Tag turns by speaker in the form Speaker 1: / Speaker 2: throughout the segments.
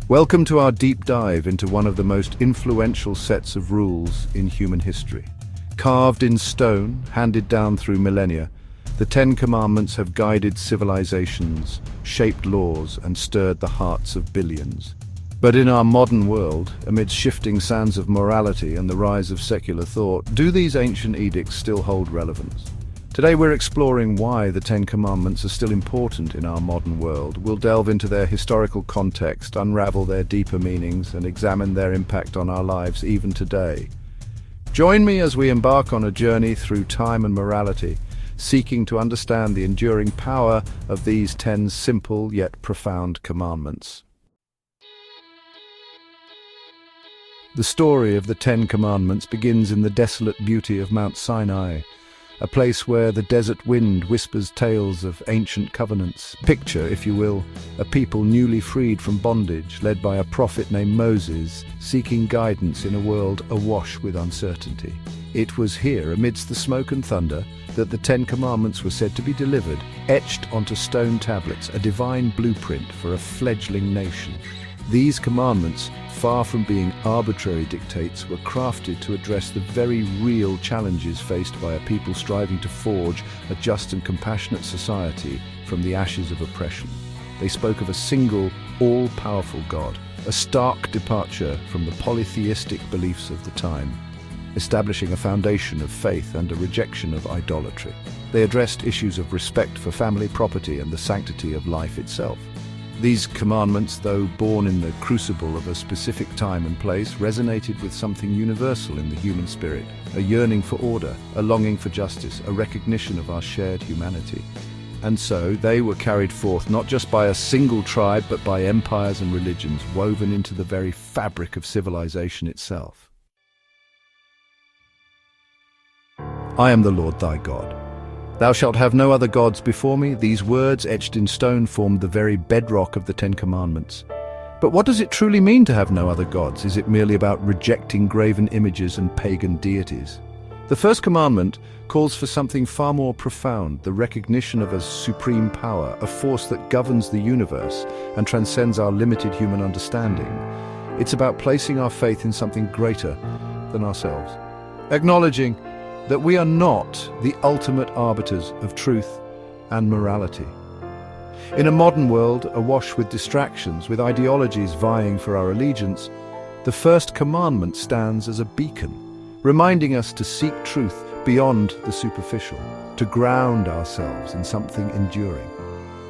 Speaker 1: Welcome to our deep dive into one of the most influential sets of rules in human history. Carved in stone, handed down through millennia, the Ten Commandments have guided civilizations, shaped laws, and stirred the hearts of billions. But in our modern world, amidst shifting sands of morality and the rise of secular thought, do these ancient edicts still hold relevance? Today we're exploring why the Ten Commandments are still important in our modern world. We'll delve into their historical context, unravel their deeper meanings, and examine their impact on our lives even today. Join me as we embark on a journey through time and morality, seeking to understand the enduring power of these 10 simple yet profound commandments. The story of the Ten Commandments begins in the desolate beauty of Mount Sinai, a place where the desert wind whispers tales of ancient covenants. Picture, if you will, a people newly freed from bondage, led by a prophet named Moses, seeking guidance in a world awash with uncertainty. It was here, amidst the smoke and thunder, that the Ten Commandments were said to be delivered, etched onto stone tablets, a divine blueprint for a fledgling nation. These commandments, far from being arbitrary dictates, were crafted to address the very real challenges faced by a people striving to forge a just and compassionate society from the ashes of oppression. They spoke of a single, all-powerful God, a stark departure from the polytheistic beliefs of the time, establishing a foundation of faith and a rejection of idolatry. They addressed issues of respect for family property and the sanctity of life itself. These commandments, though born in the crucible of a specific time and place, resonated with something universal in the human spirit, a yearning for order, a longing for justice, a recognition of our shared humanity. And so they were carried forth not just by a single tribe, but by empires and religions, woven into the very fabric of civilization itself. I am the Lord thy God. Thou shalt have no other gods before me. These words, etched in stone, formed the very bedrock of the Ten Commandments. But what does it truly mean to have no other gods? Is it merely about rejecting graven images and pagan deities? The first commandment calls for something far more profound, the recognition of a supreme power, a force that governs the universe and transcends our limited human understanding. It's about placing our faith in something greater than ourselves, acknowledging that we are not the ultimate arbiters of truth and morality. In a modern world awash with distractions, with ideologies vying for our allegiance, the first commandment stands as a beacon, reminding us to seek truth beyond the superficial, to ground ourselves in something enduring.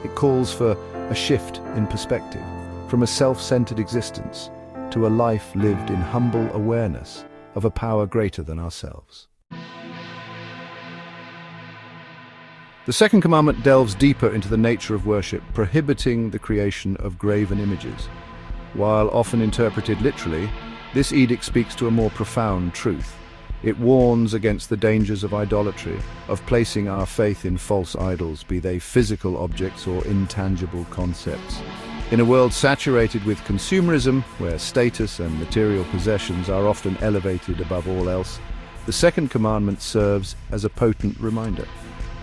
Speaker 1: It calls for a shift in perspective, from a self-centered existence to a life lived in humble awareness of a power greater than ourselves. The second commandment delves deeper into the nature of worship, prohibiting the creation of graven images. While often interpreted literally, this edict speaks to a more profound truth. It warns against the dangers of idolatry, of placing our faith in false idols, be they physical objects or intangible concepts. In a world saturated with consumerism, where status and material possessions are often elevated above all else, the second commandment serves as a potent reminder.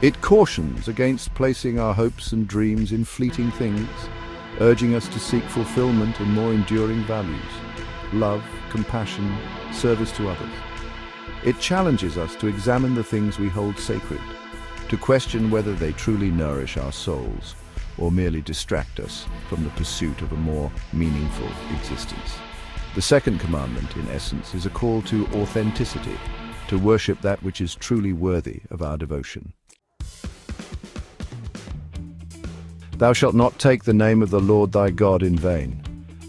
Speaker 1: It cautions against placing our hopes and dreams in fleeting things, urging us to seek fulfillment in more enduring values: love, compassion, service to others. It challenges us to examine the things we hold sacred, to question whether they truly nourish our souls or merely distract us from the pursuit of a more meaningful existence. The second commandment, in essence, is a call to authenticity, to worship that which is truly worthy of our devotion. Thou shalt not take the name of the Lord thy God in vain.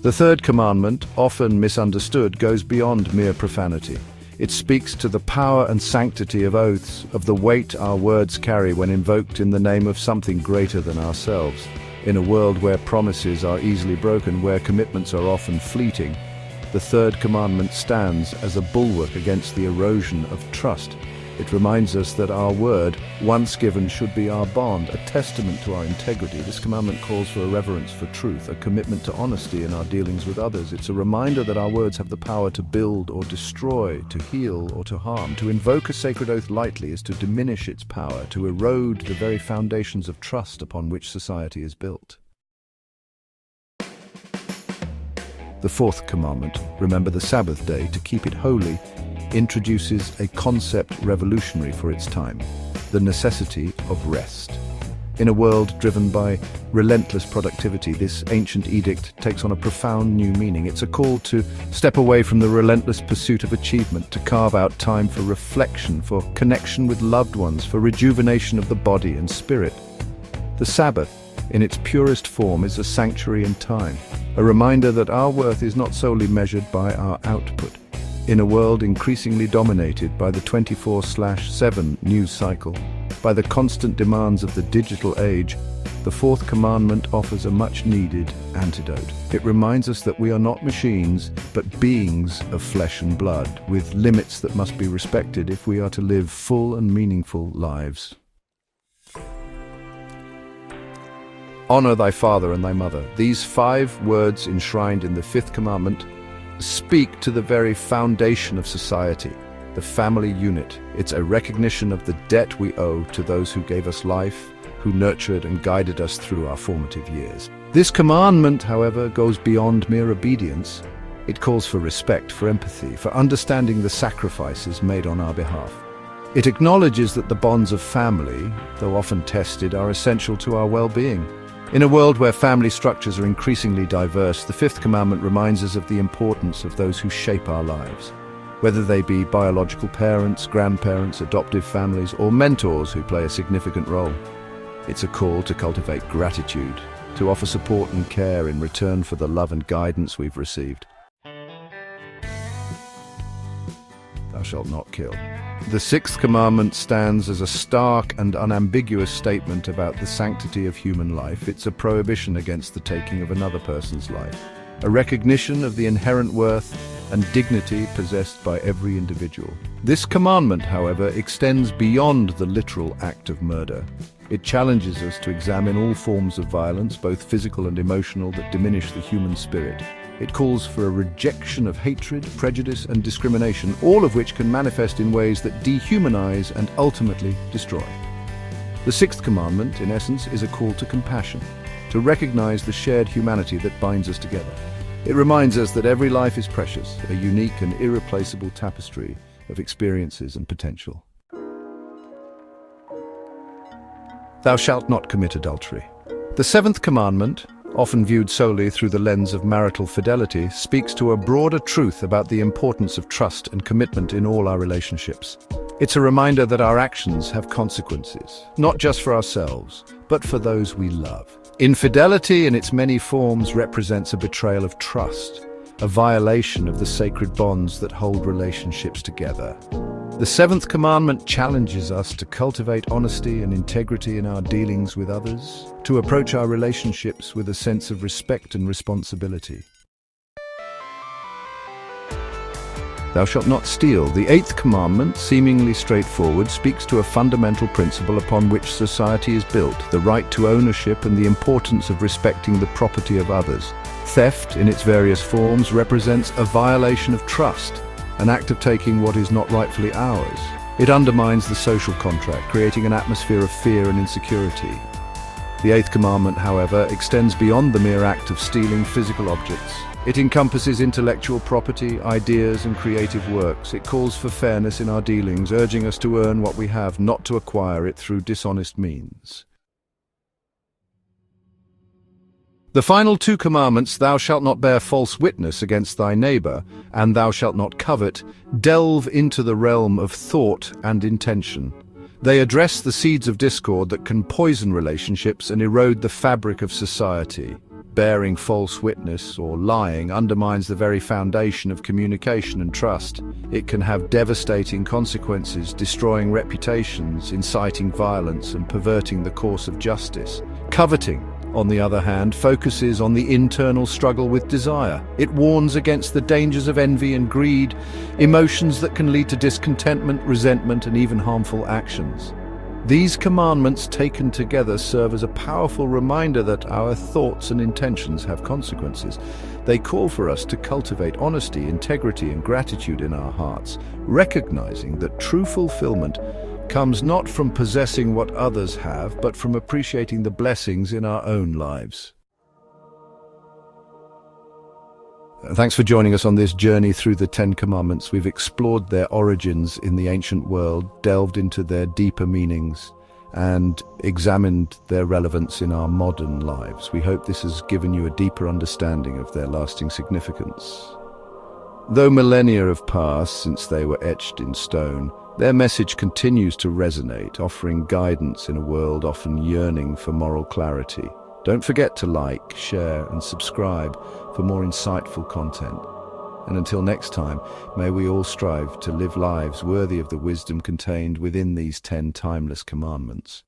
Speaker 1: The third commandment, often misunderstood, goes beyond mere profanity. It speaks to the power and sanctity of oaths, of the weight our words carry when invoked in the name of something greater than ourselves. In a world where promises are easily broken, where commitments are often fleeting, the third commandment stands as a bulwark against the erosion of trust. It reminds us that our word, once given, should be our bond, a testament to our integrity. This commandment calls for a reverence for truth, a commitment to honesty in our dealings with others. It's a reminder that our words have the power to build or destroy, to heal or to harm. To invoke a sacred oath lightly is to diminish its power, to erode the very foundations of trust upon which society is built. The fourth commandment, remember the Sabbath day to keep it holy, introduces a concept revolutionary for its time: the necessity of rest. In a world driven by relentless productivity, this ancient edict takes on a profound new meaning. It's a call to step away from the relentless pursuit of achievement, to carve out time for reflection, for connection with loved ones, for rejuvenation of the body and spirit. The Sabbath, in its purest form, is a sanctuary in time, a reminder that our worth is not solely measured by our output. In a world increasingly dominated by the 24/7 news cycle, by the constant demands of the digital age, the fourth commandment offers a much-needed antidote. It reminds us that we are not machines, but beings of flesh and blood, with limits that must be respected if we are to live full and meaningful lives. Honor thy father and thy mother. These 5 words enshrined in the fifth commandment speak to the very foundation of society, the family unit. It's a recognition of the debt we owe to those who gave us life, who nurtured and guided us through our formative years. This commandment, however, goes beyond mere obedience. It calls for respect, for empathy, for understanding the sacrifices made on our behalf. It acknowledges that the bonds of family, though often tested, are essential to our well-being. In a world where family structures are increasingly diverse, the fifth commandment reminds us of the importance of those who shape our lives. Whether they be biological parents, grandparents, adoptive families, or mentors who play a significant role. It's a call to cultivate gratitude, to offer support and care in return for the love and guidance we've received. Thou shalt not kill. The sixth commandment stands as a stark and unambiguous statement about the sanctity of human life. It's a prohibition against the taking of another person's life, a recognition of the inherent worth and dignity possessed by every individual. This commandment, however, extends beyond the literal act of murder. It challenges us to examine all forms of violence, both physical and emotional, that diminish the human spirit. It calls for a rejection of hatred, prejudice, and discrimination, all of which can manifest in ways that dehumanize and ultimately destroy. The sixth commandment, in essence, is a call to compassion, to recognize the shared humanity that binds us together. It reminds us that every life is precious, a unique and irreplaceable tapestry of experiences and potential. Thou shalt not commit adultery. The seventh commandment, often viewed solely through the lens of marital fidelity, speaks to a broader truth about the importance of trust and commitment in all our relationships. It's a reminder that our actions have consequences, not just for ourselves, but for those we love. Infidelity in its many forms represents a betrayal of trust, a violation of the sacred bonds that hold relationships together. The seventh commandment challenges us to cultivate honesty and integrity in our dealings with others, to approach our relationships with a sense of respect and responsibility. Thou shalt not steal. The eighth commandment, seemingly straightforward, speaks to a fundamental principle upon which society is built: the right to ownership and the importance of respecting the property of others. Theft, in its various forms, represents a violation of trust, an act of taking what is not rightfully ours. It undermines the social contract, creating an atmosphere of fear and insecurity. The eighth commandment, however, extends beyond the mere act of stealing physical objects. It encompasses intellectual property, ideas, and creative works. It calls for fairness in our dealings, urging us to earn what we have, not to acquire it through dishonest means. The final two commandments, thou shalt not bear false witness against thy neighbor, and thou shalt not covet, delve into the realm of thought and intention. They address the seeds of discord that can poison relationships and erode the fabric of society. Bearing false witness, or lying, undermines the very foundation of communication and trust. It can have devastating consequences, destroying reputations, inciting violence, and perverting the course of justice. Coveting, on the other hand, focuses on the internal struggle with desire. It warns against the dangers of envy and greed, emotions that can lead to discontentment, resentment, and even harmful actions. These commandments taken together serve as a powerful reminder that our thoughts and intentions have consequences. They call for us to cultivate honesty, integrity, and gratitude in our hearts, recognizing that true fulfillment comes not from possessing what others have, but from appreciating the blessings in our own lives. Thanks for joining us on this journey through the Ten Commandments. We've explored their origins in the ancient world, delved into their deeper meanings, and examined their relevance in our modern lives. We hope this has given you a deeper understanding of their lasting significance. Though millennia have passed since they were etched in stone, their message continues to resonate, offering guidance in a world often yearning for moral clarity. Don't forget to like, share, and subscribe for more insightful content. And until next time, may we all strive to live lives worthy of the wisdom contained within these 10 timeless commandments.